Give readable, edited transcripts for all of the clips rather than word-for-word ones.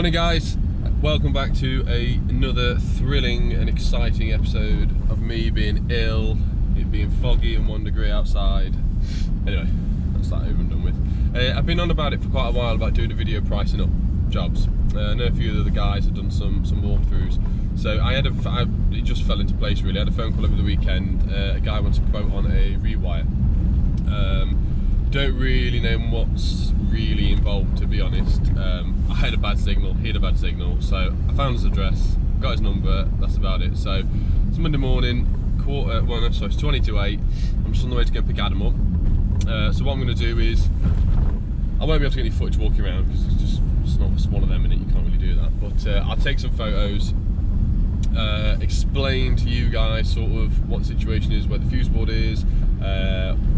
Morning guys, welcome back to another thrilling and exciting episode of me being ill, it being foggy and 1 degree outside. Anyway, that's that over and done with. I've been on about it for quite a while about doing a video pricing up jobs. I know a few of the other guys have done some walkthroughs. So it just fell into place really. I had a phone call over the weekend, a guy wants a quote on a rewire. Don't really know what's really involved, to be honest. I had a bad signal, he had a bad signal, so I found his address, got his number, that's about it. So it's Monday morning, it's 20 to 8, I'm just on the way to go pick Adam up. So what I'm going to do is, I won't be able to get any footage walking around because it's one of them in it, you can't really do that. But I'll take some photos, explain to you guys sort of what the situation is, where the fuse board is,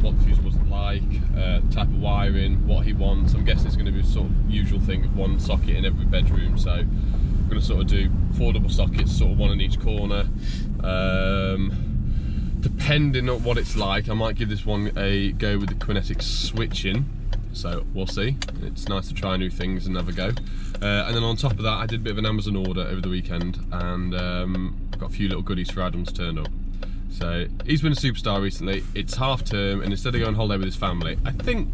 what the fuse board's like, the type of wiring, what he wants. I'm guessing it's going to be a sort of usual thing of one socket in every bedroom, so I'm going to sort of do 4 double sockets, sort of one in each corner. Depending on what it's like, I might give this one a go with the kinetic switching, so we'll see. It's nice to try new things and have a go. And then on top of that, I did a bit of an Amazon order over the weekend, and got a few little goodies for Adam's turned up. So he's been a superstar recently. It's half term, and instead of going on holiday with his family, I think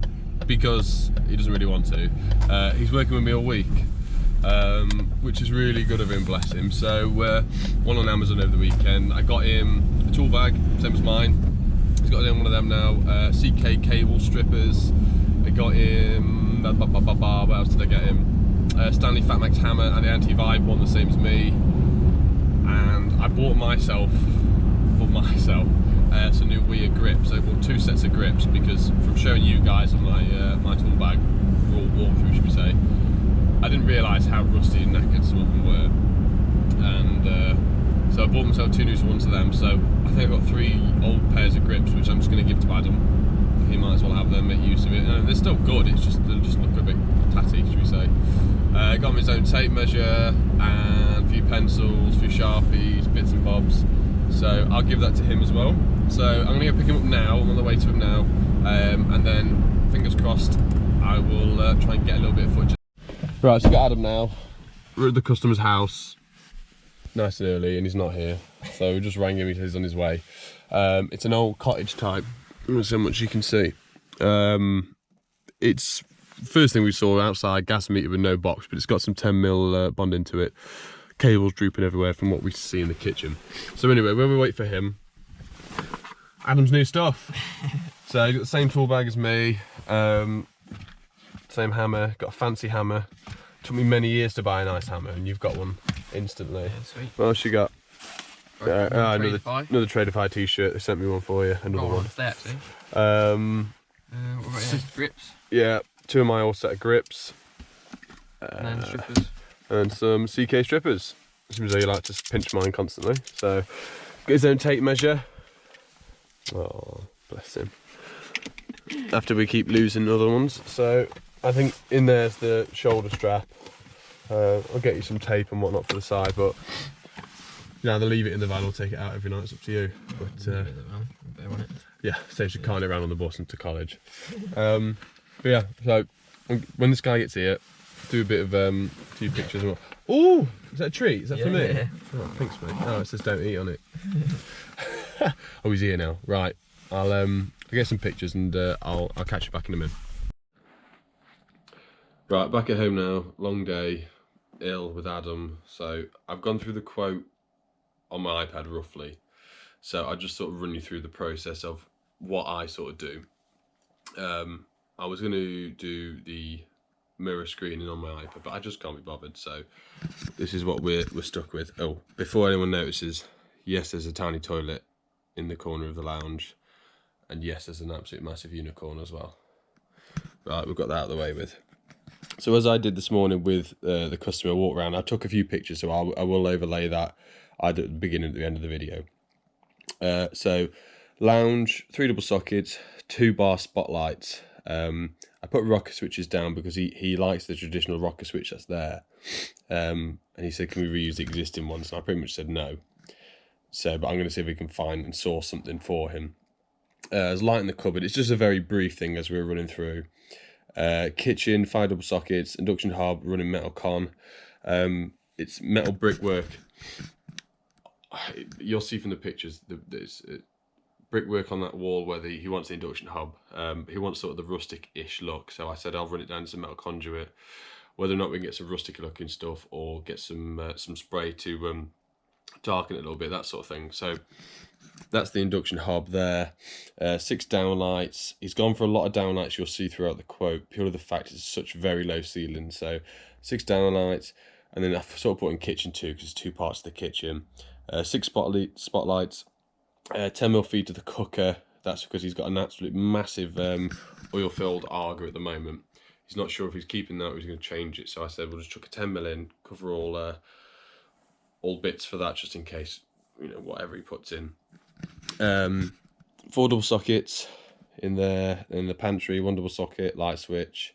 because he doesn't really want to, he's working with me all week, which is really good of him, bless him. So one on Amazon over the weekend. I got him a tool bag, same as mine. He's got him one of them now, CK cable strippers. I got him, what else did I get him? Stanley Fatmax hammer and the anti-vibe one, the same as me. And I bought myself some new weird grips. So I bought 2 sets of grips because from showing you guys on my tool bag, walkthrough should we say, I didn't realise how rusty and knackered some of them were. And so I bought myself 2 new ones of them. So I think I've got 3 old pairs of grips which I'm just going to give to Adam. He might as well have them, make use of it. And they're still good, it's just they'll just look a bit tatty, should we say. Got him his own tape measure and a few pencils, a few Sharpies, bits and bobs. So I'll give that to him as well. So I'm going to go pick him up now, I'm on the way to him now. And then, fingers crossed, I will try and get a little bit of footage. Right, so we've got Adam now. We're at the customer's house, nice and early, and he's not here. So we just rang him, he says he's on his way. It's an old cottage type. There's so much you can see. It's first thing we saw outside, gas meter with no box, but it's got some 10mm bond into it. Cables drooping everywhere from what we see in the kitchen. So anyway, when we wait for him, Adam's new stuff. So you got the same tool bag as me, same hammer, got a fancy hammer. Took me many years to buy a nice hammer, and you've got one instantly. Yeah, sweet. What else you got? Another Tradeify t-shirt. They sent me one for you. Another one. There, actually. What about grips? Yeah, 2 of my old set of grips. And then strippers. And some CK strippers. Seems like you like to pinch mine constantly. So, got his own tape measure. Oh, bless him. After we keep losing other ones. So, I think in there's the shoulder strap. I'll get you some tape and whatnot for the side, but you either leave it in the van or take it out every night, it's up to you. But yeah, saves you carting it around on the bus into college. But yeah, so when this guy gets here, do a bit of a few pictures. Oh, is that a treat? Is that for me? Yeah. Oh, thanks, mate. Oh, it says don't eat on it. Oh, he's here now. Right, I'll get some pictures and I'll catch you back in a minute. Right, back at home now. Long day, ill with Adam. So I've gone through the quote on my iPad roughly. So I'll just sort of run you through the process of what I sort of do. I was going to do the mirror screening on my iPad, but I just can't be bothered, so this is what we're stuck with. Oh, before anyone notices, yes, there's a tiny toilet in the corner of the lounge, and yes, there's an absolute massive unicorn as well. Right, we've got that out of the way with. So as I did this morning with the customer walk around, I took a few pictures, so I will overlay that either at the beginning or at the end of the video. So lounge, 3 double sockets, 2 bar spotlights. I put rocker switches down because he likes the traditional rocker switch that's there. And he said, can we reuse the existing ones? And I pretty much said no. So, but I'm going to see if we can find and source something for him. There's light in the cupboard. It's just a very brief thing as we were running through. Kitchen, 5 double sockets, induction hob, running metal con. It's metal brickwork. You'll see from the pictures, there's brickwork on that wall where he wants the induction hob. He wants sort of the rustic-ish look, so I said I'll run it down to some metal conduit. Whether or not we can get some rustic looking stuff or get some spray to darken it a little bit, that sort of thing. So that's the induction hob there. 6 downlights. He's gone for a lot of downlights, you'll see throughout the quote, purely the fact it's such very low ceiling. So 6 downlights, and then I've sort of put in kitchen too, because there's 2 parts to the kitchen. 6 spotlights, 10mm feed to the cooker. That's because he's got an absolute massive oil-filled Arga at the moment. He's not sure if he's keeping that or he's going to change it. So I said we'll just chuck a 10mm in, cover all bits for that, just in case, you know, whatever he puts in. 4 double sockets in there, in the pantry, 1 double socket, light switch.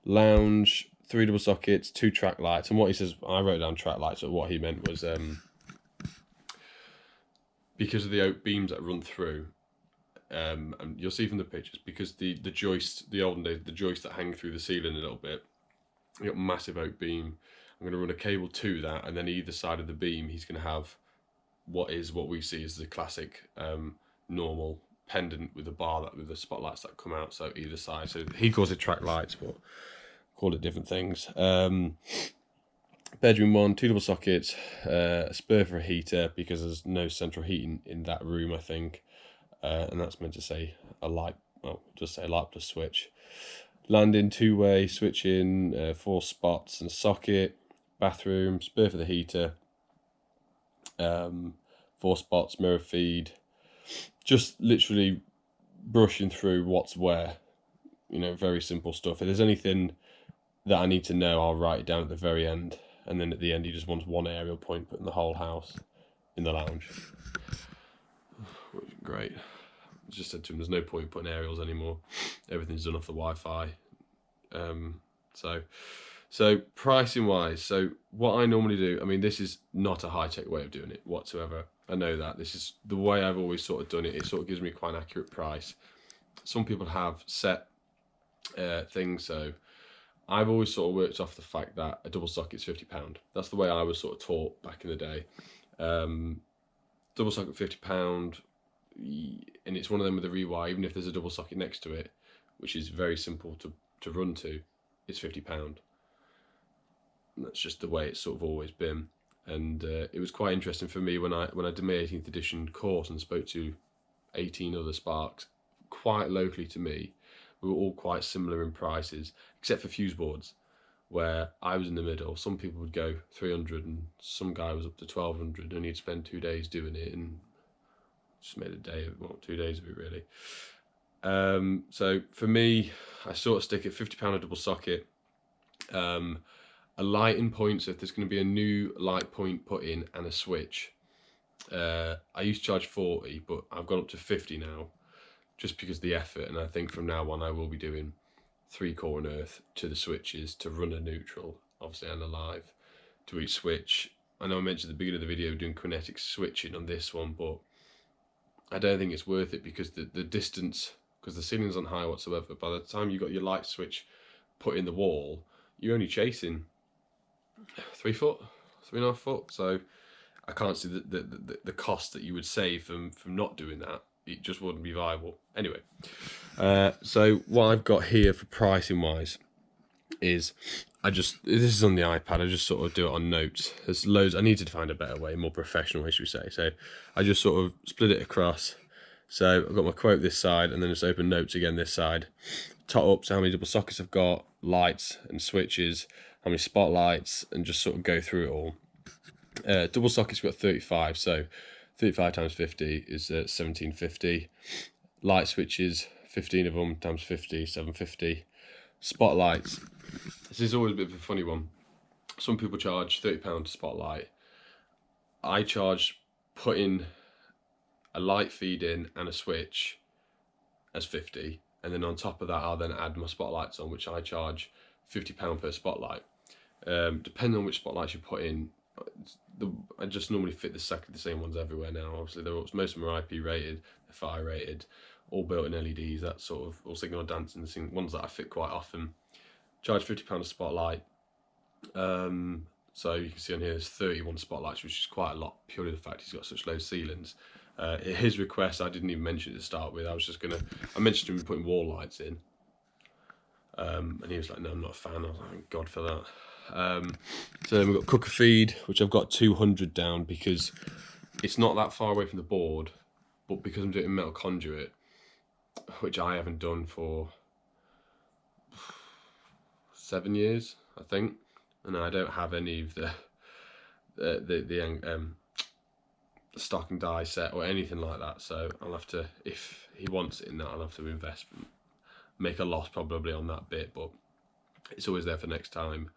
Lounge, 3 double sockets, 2 track lights. And what he says, I wrote down track lights, but what he meant was because of the oak beams that run through, and you'll see from the pictures, because the joist, the olden days, the joists that hang through the ceiling a little bit, you got massive oak beam. I'm going to run a cable to that, and then either side of the beam he's going to have what we see as the classic normal pendant with a bar that with the spotlights that come out, so either side. So he calls it track lights, but call it different things. Bedroom 1, 2 double sockets, a spur for a heater because there's no central heating in that room, I think, and that's meant to say a light. Well, just say light plus switch. Landing 2-way switching, 4 spots and a socket. Bathroom, spur for the heater, 4 spots, mirror feed. Just literally brushing through what's where, you know, very simple stuff. If there's anything that I need to know, I'll write it down at the very end, and then at the end he just wants one aerial point put in the whole house in the lounge. Great. I just said to him there's no point putting aerials anymore, everything's done off the Wi-Fi. So pricing wise, so what I normally do, I mean, this is not a high-tech way of doing it whatsoever, I know that. This is the way I've always sort of done it. It sort of gives me quite an accurate price. Some people have set things, so I've always sort of worked off the fact that a double socket's £50. That's the way I was sort of taught back in the day. Double socket £50, and it's one of them with a rewire, even if there's a double socket next to it, which is very simple to run to, it's £50. And that's just the way it's sort of always been. And it was quite interesting for me when I did my 18th edition course and spoke to 18 other Sparks quite locally to me. We were all quite similar in prices, except for fuse boards, where I was in the middle. Some people would go 300 and some guy was up to 1200, and he'd spend 2 days doing it and just made a day of it, well, 2 days of it really. So for me, I sort of stick at £50 a double socket. A lighting point, so if there's going to be a new light point put in and a switch, I used to charge 40, but I've gone up to 50 now, just because of the effort. And I think from now on I will be doing 3-core and earth to the switches to run a neutral, obviously, and a live to each switch. I know I mentioned at the beginning of the video doing kinetic switching on this one, but I don't think it's worth it because the distance, because the ceiling's not high whatsoever, by the time you got your light switch put in the wall, you're only chasing 3 foot, 3.5 foot. So I can't see the cost that you would save from not doing that. It just wouldn't be viable. Anyway, so what I've got here for pricing wise is this is on the iPad. I just sort of do it on notes. There's loads. I need to find a better way, more professional way, should we say. So I just sort of split it across. So I've got my quote this side, and then just open notes again this side. Top up, so how many double sockets I've got, lights and switches, how many spotlights, and just sort of go through it all. Double sockets, we've got 35, so 35 times 50 is 1750. Light switches, 15 of them times 50, 750. Spotlights, this is always a bit of a funny one. Some people charge £30 to spotlight. I charge putting a light feed in and a switch as 50, and then on top of that I'll then add my spotlights on, which I charge £50 per spotlight. Depending on which spotlights you put in, I just normally fit the same ones everywhere now. Obviously, most of them are IP rated, they're fire rated, all built in LEDs, that sort of, all signal dancing, ones that I fit quite often. Charge £50 a spotlight. So you can see on here there's 31 spotlights, which is quite a lot, purely the fact he's got such low ceilings. His request, I didn't even mention it to start with. I mentioned him putting wall lights in. And he was like, no, I'm not a fan. I was like, thank God for that. So then we've got cooker feed, which I've got 200 down because it's not that far away from the board, but because I'm doing metal conduit, which I haven't done for 7 years, I think, and I don't have any of the stock and die set or anything like that. So I'll have to, if he wants it in that, I'll have to invest, make a loss probably on that bit, but it's always there for next time.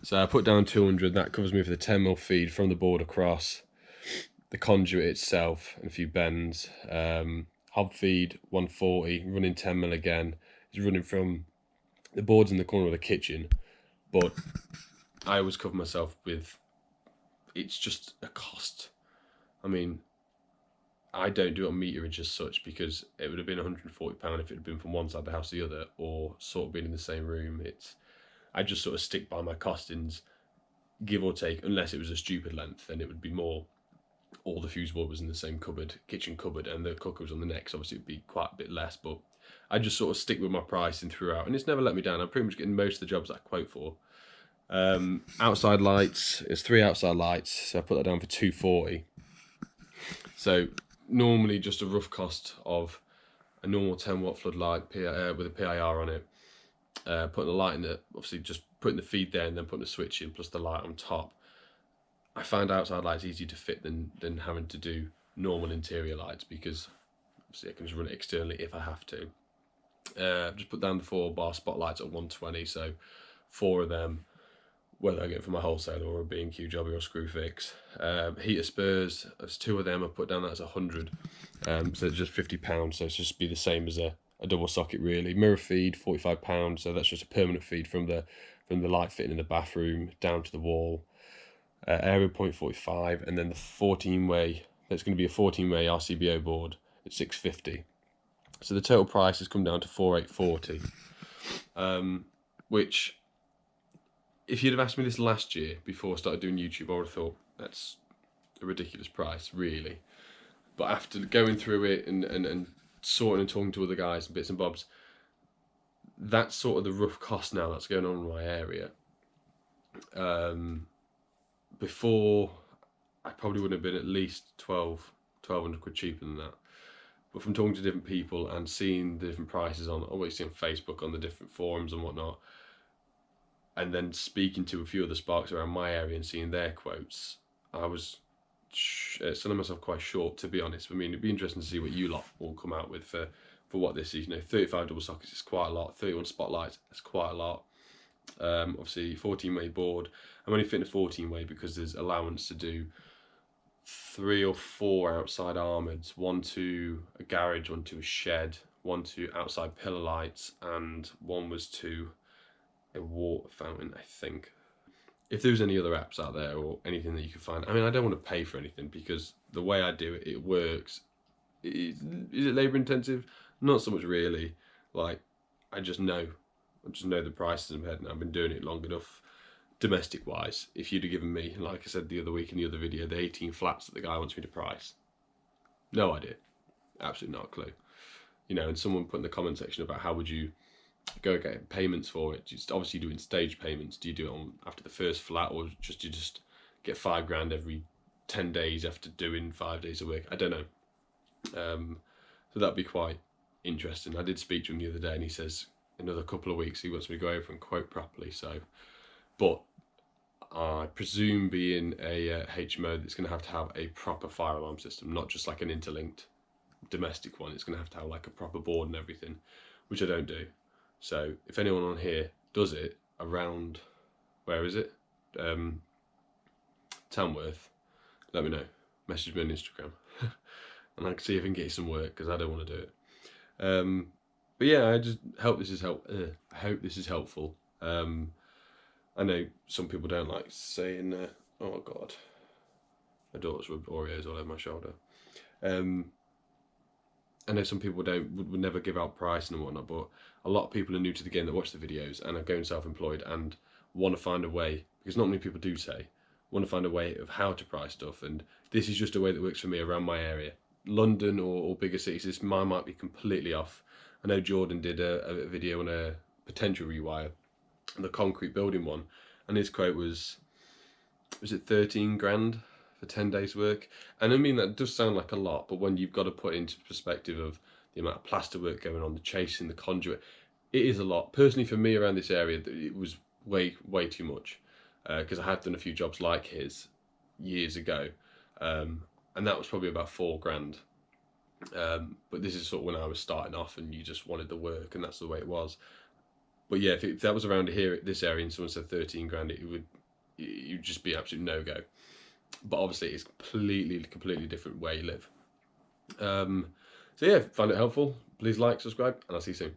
So I put down 200. That covers me for the 10mm feed from the board across, the conduit itself, and a few bends. Hob feed 140, running 10mm again. It's running from the boards in the corner of the kitchen, but I always cover myself with, it's just a cost. I mean, I don't do it on meterage as such because it would have been £140 if it had been from one side of the house to the other, or sort of been in the same room. I just sort of stick by my costings, give or take, unless it was a stupid length, then it would be more, all the fuse board was in the same cupboard, kitchen cupboard, and the cooker was on the next. Obviously it'd be quite a bit less, but I just sort of stick with my pricing throughout, and it's never let me down. I'm pretty much getting most of the jobs that I quote for. Outside lights, it's 3 outside lights, so I put that down for 240. So normally just a rough cost of a normal 10-watt floodlight with a PIR on it, putting the light in the, obviously just putting the feed there and then putting the switch in plus the light on top. I find outside lights easier to fit than having to do normal interior lights, because obviously I can just run it externally if I have to. I've just put down the 4-bar spotlights at 120, so 4 of them, whether I get it from a wholesaler or a B&Q job or a screw fix. Heater spurs, there's 2 of them. I put down that as 100, so it's just £50, so it's just be the same as a double socket really. Mirror feed, £45, so that's just a permanent feed from the light fitting in the bathroom down to the wall. Area point 45, and then the 14-way, that's going to be a 14-way RCBO board at 650. So the total price has come down to 4840, which, if you'd have asked me this last year before I started doing YouTube, I would have thought that's a ridiculous price, really. But after going through it and sorting and talking to other guys and bits and bobs, that's sort of the rough cost now that's going on in my area. Before, I probably would have been at least 1,200 quid cheaper than that. But from talking to different people and seeing the different prices on, what you see on Facebook, on the different forums and whatnot, and then speaking to a few other sparks around my area and seeing their quotes, I was selling myself quite short, to be honest. I mean, it'd be interesting to see what you lot will come out with for what this is. 35 double sockets is quite a lot. 31 spotlights, that's quite a lot. Obviously 14-way board. I'm only fitting a 14-way because there's allowance to do 3 or 4 outside armoured, 1 to a garage, 1 to a shed, 1 to outside pillar lights, and 1 was to a water fountain, I think. If there's any other apps out there or anything that you can find, I mean, I don't want to pay for anything because the way I do it, it works. Is it labour intensive? Not so much really. Like, I just know the prices in my head, and I've been doing it long enough, domestic wise. If you'd have given me, like I said the other week in the other video, the 18 flats that the guy wants me to price, no idea, absolutely not a clue. You know, and someone put in the comment section about how would you go get payments for it. Just obviously doing stage payments. Do you do it on after the first flat, or just you just get £5 every 10 days after doing 5 days a week? I don't know. So that'd be quite interesting. I did speak to him the other day, and he says another couple of weeks he wants me to go over and quote properly. So, but I presume being a HMO, that's going to have a proper fire alarm system, not just like an interlinked domestic one. It's going to have like a proper board and everything, which I don't do. So if anyone on here does it around, where is it? Tamworth, let me know. Message me on Instagram. And I can see if I can get you some work, because I don't want to do it. But yeah, I just hope this is helpful. I know some people don't like saying, oh god, my daughter's rubbed Oreos all over my shoulder. I know some people would never give out pricing and whatnot, but a lot of people are new to the game that watch the videos and are going self-employed and want to find a way, because not many people do say, want to find a way of how to price stuff, and this is just a way that works for me around my area. London or bigger cities, this mine might be completely off. I know Jordan did a video on a potential rewire, the concrete building one, and his quote was it 13 grand for 10 days work? And I mean, that does sound like a lot, but when you've got to put into perspective of the amount of plaster work going on, the chasing, the conduit, it is a lot. Personally, for me around this area, it was way too much, because I have done a few jobs like his years ago, and that was probably about 4 grand. But this is sort of when I was starting off, and you just wanted the work, and that's the way it was. But yeah, if that was around here, this area, and someone said 13 grand, you'd just be absolute no go. But obviously, it's completely different where you live. So yeah, if you find it helpful, please like, subscribe, and I'll see you soon.